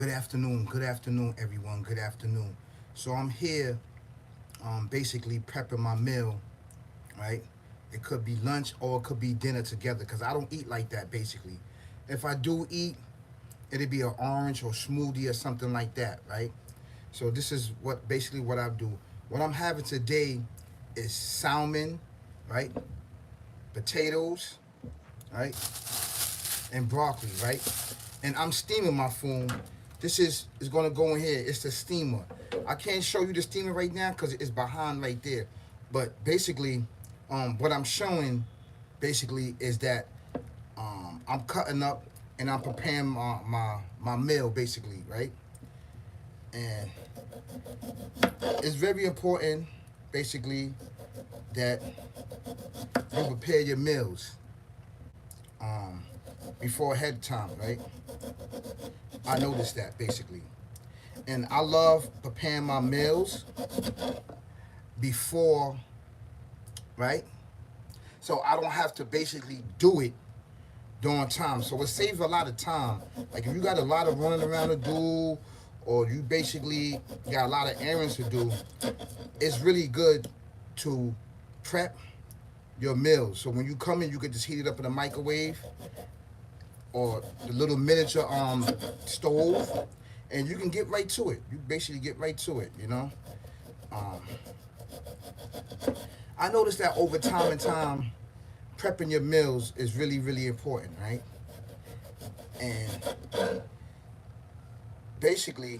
Good afternoon, everyone. Good afternoon. So I'm here, basically prepping my meal, right? It could be lunch or it could be dinner together because I don't eat like that. Basically, if I do eat, it'd be an orange or smoothie or something like that, right? So this is what I do. What I'm having today is salmon, right? Potatoes, right? And broccoli, right? And I'm steaming my food. This is gonna go in here. It's the steamer. I can't show you the steamer right now because it's behind right there. But basically, what I'm showing basically is that I'm cutting up and I'm preparing my meal basically, right? And it's very important basically that you prepare your meals um, before ahead of time, right? I noticed that basically. And I love preparing my meals before, right? So I don't have to basically do it during time. So it saves a lot of time. Like if you got a lot of running around to do, or you basically got a lot of errands to do, it's really good to prep your meals. So when you come in, you can just heat it up in the microwave or the little miniature stove, and you can get right to it. You basically get right to it, you know. Um, I noticed that over time and time, prepping your meals is really, really important, right? And basically,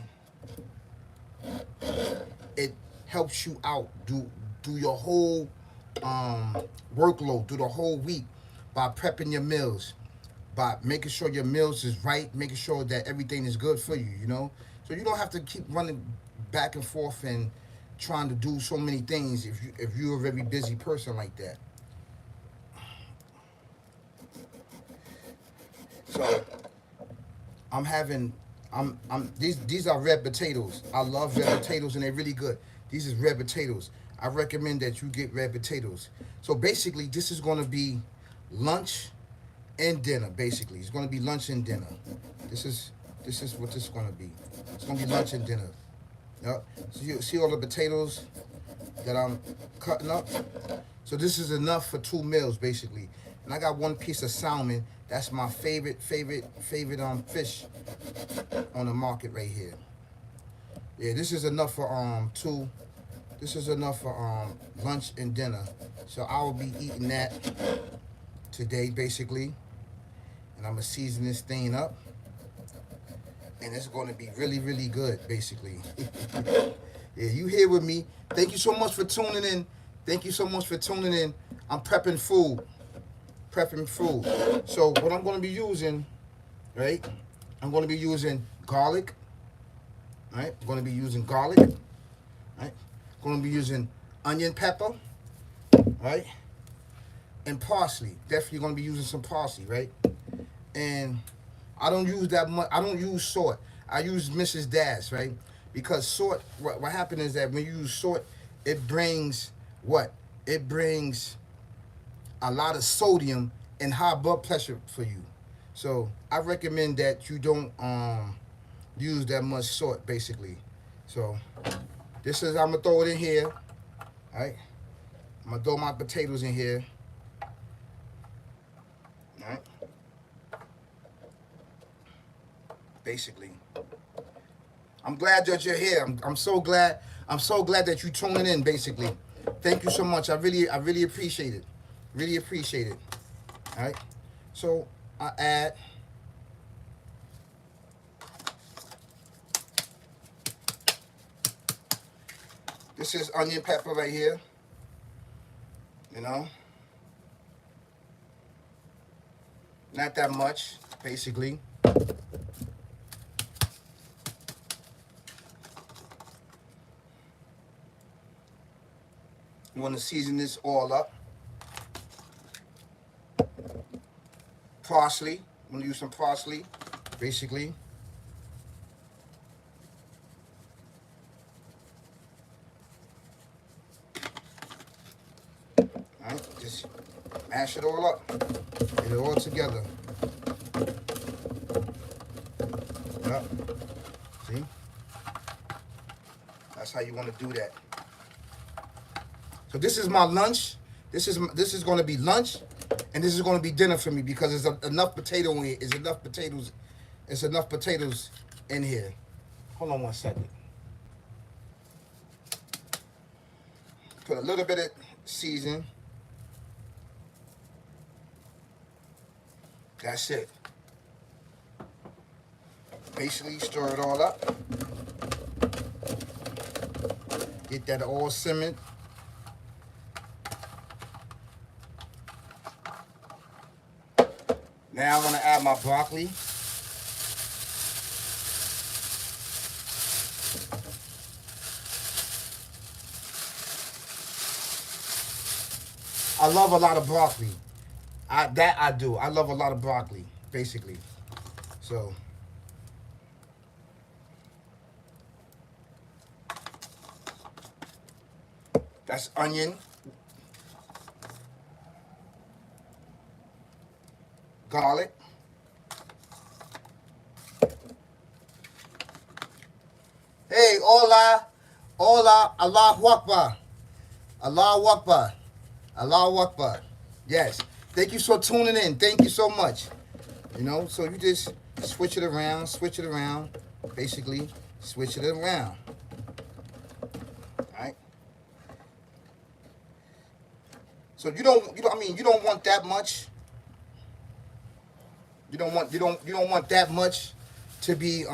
it helps you out do your whole workload, do the whole week by prepping your meals, by making sure your meals is right, making sure that everything is good for you, you know? So you don't have to keep running back and forth and trying to do so many things if you're a very busy person like that. So I'm having I'm these are red potatoes. I love red potatoes and they're really good. These is red potatoes. I recommend that you get red potatoes. So basically this is gonna be lunch and dinner, basically. It's gonna be lunch and dinner. This is this is what this is gonna be. It's gonna be lunch and dinner. Yep. So you see all the potatoes that I'm cutting up? So this is enough for 2 meals basically. And I got one piece of salmon. That's my favorite fish on the market right here. Yeah, this is enough for two. This is enough for lunch and dinner. So I will be eating that today basically. And I'm gonna season this thing up. And it's gonna be really, really good, basically. Yeah, you here with me. Thank you so much for tuning in. Thank you so much for tuning in. I'm prepping food. Prepping food. So what I'm gonna be using, right? I'm gonna be using garlic. Right? I'm gonna be using garlic. Right? I'm gonna be using onion pepper. Right? And parsley. Definitely gonna be using some parsley, right? And I don't use that much. I don't use salt. I use Mrs. Dash, right? Because salt, what happens is that when you use salt, it brings what? It brings a lot of sodium and high blood pressure for you. So I recommend that you don't use that much salt, basically. So this is I'm gonna throw it in here. All right. I'm gonna throw my potatoes in here. All right. Basically. I'm glad that you're here. I'm so glad. I'm so glad that you're tuning in. Basically, thank you so much. I really appreciate it. Really appreciate it. All right. So I add this is onion pepper right here. You know, not that much, basically. You want to season this all up. Parsley. I'm gonna use some parsley, basically. All right, just mash it all up. Get it all together. Yep. See? That's how you want to do that. So this is my lunch. This is going to be lunch, and this is going to be dinner for me because there's enough potato in here. There's enough potatoes. There's enough potatoes in here. Hold on one second. Put a little bit of season. That's it. Basically, stir it all up. Get that all simmered. Now I'm going to add my broccoli. I love a lot of broccoli. I do. I love a lot of broccoli, basically. So that's onion, garlic, hey, hola, Allahu Akbar, Allahu Akbar, Allahu Akbar. Yes, thank you for tuning in. Thank you so much. You know, so you just switch it around, basically switch it around. All right. So you don't want that much. You don't want that much to be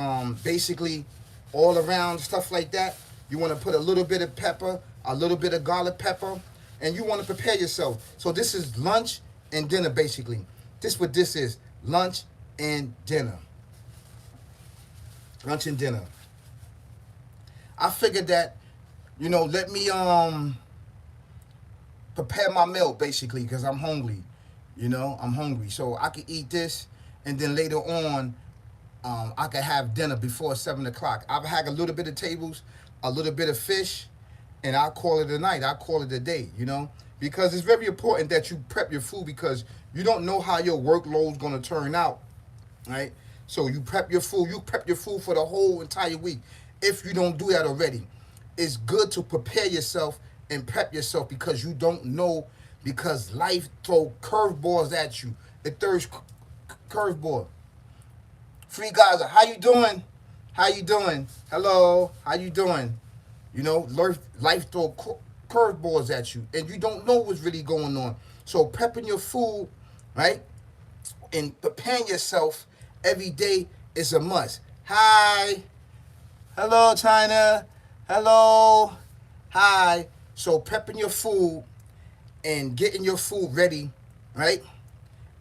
basically all around stuff like that. You want to put a little bit of pepper, a little bit of garlic pepper, and you want to prepare yourself. So this is lunch and dinner basically. This what this is, lunch and dinner. Lunch and dinner. I figured that, you know, let me prepare my meal basically because I'm hungry. You know, I'm hungry. So I can eat this and then later on I can have dinner before 7 o'clock. I've had a little bit of tables, a little bit of fish, and I'll call it a night. I'll call it a day, you know, because it's very important that you prep your food because you don't know how your workload's going to turn out, right? So you prep your food. You prep your food for the whole entire week. If you don't do that already, it's good to prepare yourself and prep yourself because you don't know, because life throw curveballs at you. It throws curveball. Free Gaza, how you doing? How you doing? Hello, how you doing? You know, life throw curveballs at you, and you don't know what's really going on. So prepping your food, right, and preparing yourself every day is a must. Hi, hello, China. Hello, hi. So prepping your food and getting your food ready, right,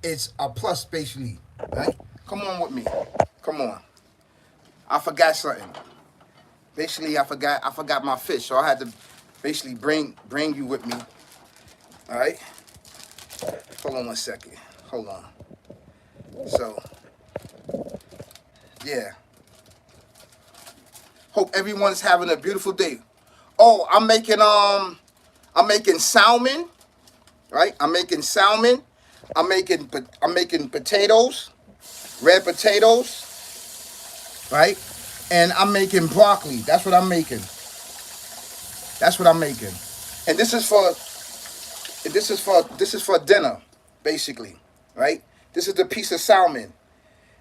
it's a plus basically, right? Come on with me. Come on. I forgot something. Basically, I forgot my fish, so I had to basically bring you with me. All right. Hold on one second. Hold on. So, yeah. Hope everyone's having a beautiful day. Oh, I'm making salmon, right? I'm making salmon. I'm making potatoes, red potatoes, right? And I'm making broccoli. That's what I'm making. That's what I'm making. And this is for dinner, basically, right? This is the piece of salmon.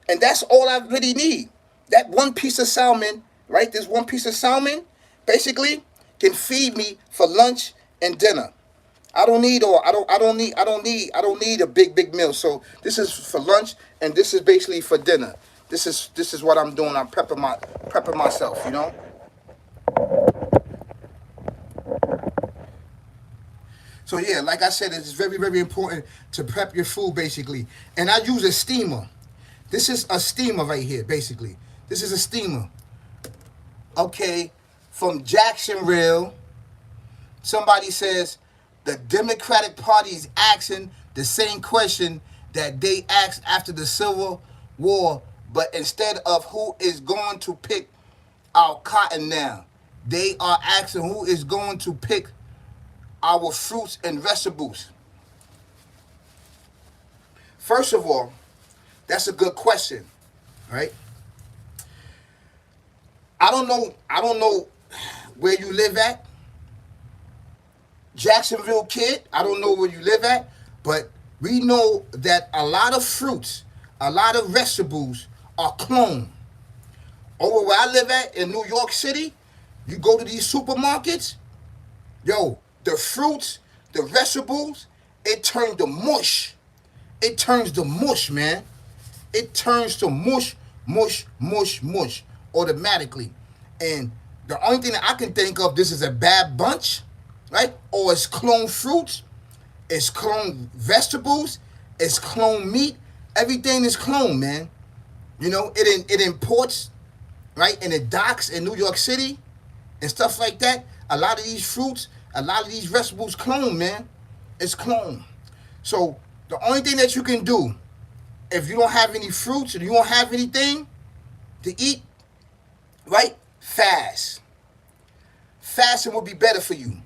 And that's all I really need. That one piece of salmon, right? This one piece of salmon basically can feed me for lunch and dinner. I don't need a big meal. So this is for lunch and this is basically for dinner. This is what I'm doing. I'm prepping myself, you know? So yeah, like I said, it's very, very important to prep your food basically. And I use a steamer. This is a steamer right here, basically. This is a steamer. Okay, from Jacksonville, somebody says the Democratic Party is asking the same question that they asked after the Civil War, but instead of who is going to pick our cotton now, they are asking who is going to pick our fruits and vegetables. First of all, that's a good question, right? I don't know where you live at, Jacksonville kid. I don't know where you live at, but we know that a lot of fruits, a lot of vegetables are cloned. Over where I live at in New York City, you go to these supermarkets, yo, the fruits, the vegetables, it turns to mush. It turns to mush, man. It turns to mush, mush, mush, mush automatically. And the only thing that I can think of, this is a bad bunch, right? Or it's clone fruits, it's clone vegetables, it's clone meat. Everything is clone, man. You know, it imports, right? And it docks in New York City and stuff like that. A lot of these fruits, a lot of these vegetables clone, man. It's clone. So the only thing that you can do, if you don't have any fruits and you don't have anything to eat, right? Fast. Fasting will be better for you,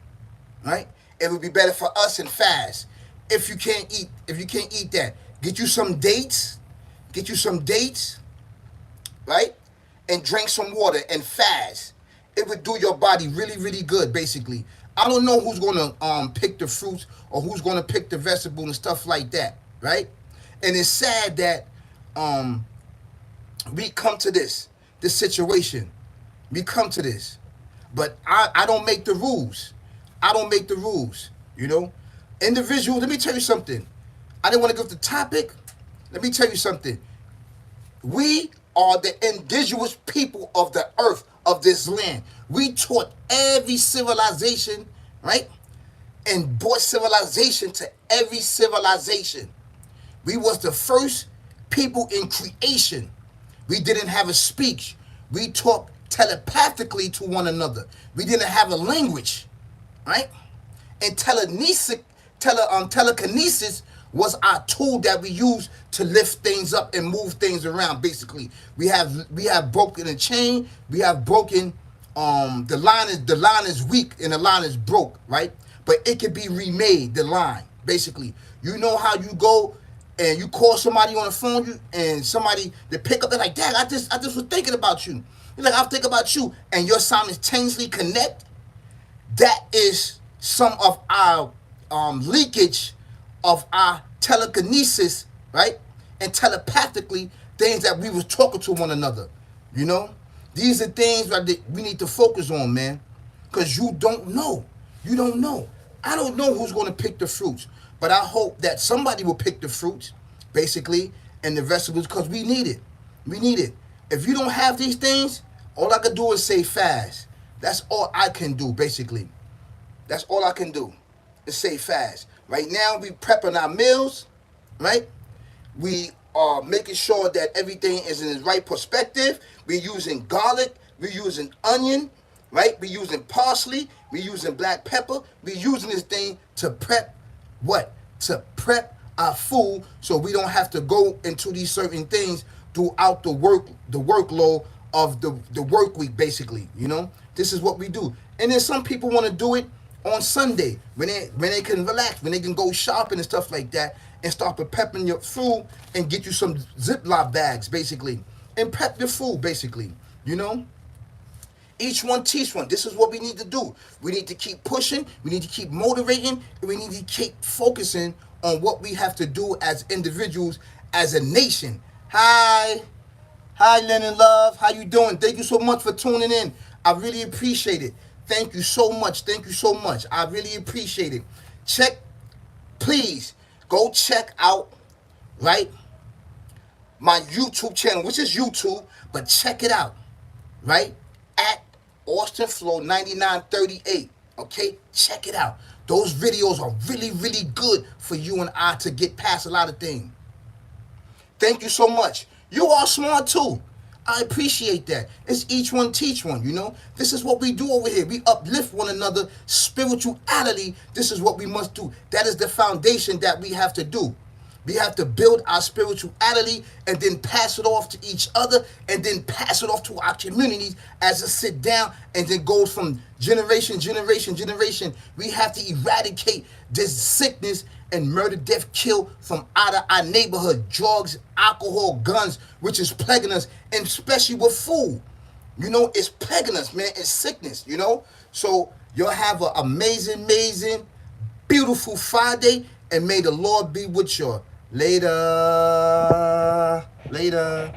right? It would be better for us and fast. If you can't eat that, get you some dates, right? And drink some water and fast. It would do your body really, really good, basically. I don't know who's gonna pick the fruits or who's gonna pick the vegetable and stuff like that, right? And it's sad that we come to this situation. We come to this. But I don't make the rules. I don't make the rules, you know? Individuals, let me tell you something. I didn't want to go off the topic. Let me tell you something. We are the indigenous people of the earth, of this land. We taught every civilization, right? And brought civilization to every civilization. We was the first people in creation. We didn't have a speech. We talked telepathically to one another. We didn't have a language, right? And telekinesis was our tool that we used to lift things up and move things around. Basically, we have broken a chain. We have broken the line is weak and the line is broke, right? But it can be remade. The line, basically, you know how you go and you call somebody on the phone, and somebody they pick up. They're like, "Dad, I just was thinking about you." You're like, "I'll think about you," and your simultaneously connect. That is some of our leakage of our telekinesis, right? And telepathically, things that we was talking to one another. You know, these are things that we need to focus on, man, because you don't know. You don't know. I don't know who's going to pick the fruits, but I hope that somebody will pick the fruits, basically, and the vegetables, because we need it. We need it. If you don't have these things, all I can do is say fast. That's all I can do, basically. That's all I can do is say fast. Right now, we prepping our meals, right? We are making sure that everything is in its right perspective. We're using garlic. We're using onion, right? We're using parsley. We're using black pepper. We're using this thing to prep what? To prep our food so we don't have to go into these certain things throughout the workload of the work week, basically. You know, this is what we do. And then some people want to do it on Sunday when they can relax, when they can go shopping and stuff like that, and start prepping your food and get you some Ziploc bags, basically, and prep your food, basically. You know, each one teach one. This is what we need to do. We need to keep pushing. We need to keep motivating. And we need to keep focusing on what we have to do as individuals, as a nation. Hi, Lennon Love. How you doing? Thank you so much for tuning in. I really appreciate it. Thank you so much. Thank you so much. I really appreciate it. Please go check out, right, my YouTube channel, which is YouTube, but check it out, right, at Austin Flow 9938. Okay, check it out. Those videos are really, really good for you and I to get past a lot of things. Thank you so much. You are smart too. I appreciate that. It's each one teach one, you know. This is what we do over here. We uplift one another. Spirituality, this is what we must do. That is the foundation that we have to do. We have to build our spirituality and then pass it off to each other and then pass it off to our communities as it sit down and then goes from generation. We have to eradicate this sickness and murder, death, kill from out of our neighborhood. Drugs, alcohol, guns, which is plaguing us, and especially with food. You know, it's plaguing us, man. It's sickness, you know. So you'll have an amazing, amazing, beautiful Friday, and may the Lord be with you. Later. Later.